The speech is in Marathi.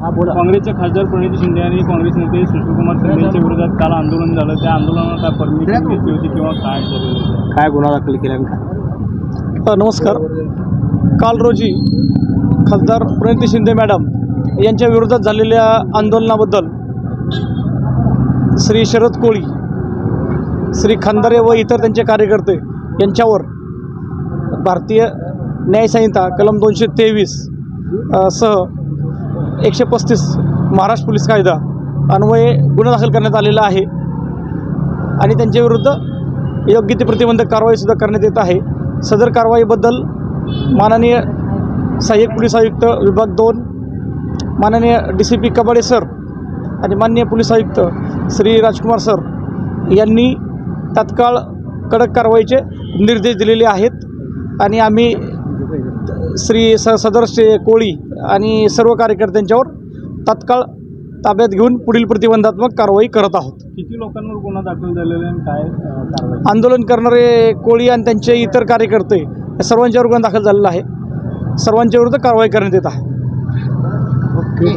काँग्रेसचे खासदार प्रणिती शिंदे आणि काँग्रेस नेते सुशीलकुमार शिंदे यांच्या विरोधात काल आंदोलन झालं, त्या आंदोलनाला काय परमिशन घेतली होती किंवा काय गुन्हा दाखल केला? नमस्कार. काल रोजी खासदार प्रणिती शिंदे मॅडम यांच्या विरोधात झालेल्या आंदोलनाबद्दल श्री शरद कोळी, श्री खंदारे व इतर त्यांचे कार्यकर्ते यांच्यावर भारतीय न्यायसंहिता कलम 223 सह 135 महाराष्ट्र पोलीस कायदा अन्वये गुन्हा दाखल करण्यात आलेला आहे आणि त्यांच्याविरुद्ध योग्य ती प्रतिबंधक कारवाईसुद्धा करण्यात येत आहे. सदर कारवाईबद्दल माननीय सहाय्यक पोलीस आयुक्त विभाग 2, माननीय DCP कबाडे सर आणि माननीय पोलीस आयुक्त श्री राजकुमार सर यांनी तात्काळ कडक कारवाईचे निर्देश दिलेले आहेत आणि आम्ही श्री सदर कोळी आणि सर्व कार्यकर्त्यांच्यावर तात्काळ ताब्यात घेऊन पुढील प्रतिबंधात्मक कारवाई करत आहोत. किती लोकांवर गुन्हा दाखल झालेला आहे, काय कारवाई? आंदोलन करणारे कोळी आणि त्यांचे इतर कार्यकर्ते या सर्वांच्यावर गुन्हा दाखल झालेला आहे. सर्वांच्या विरुद्ध कारवाई करण्यात येत आहे. ओके.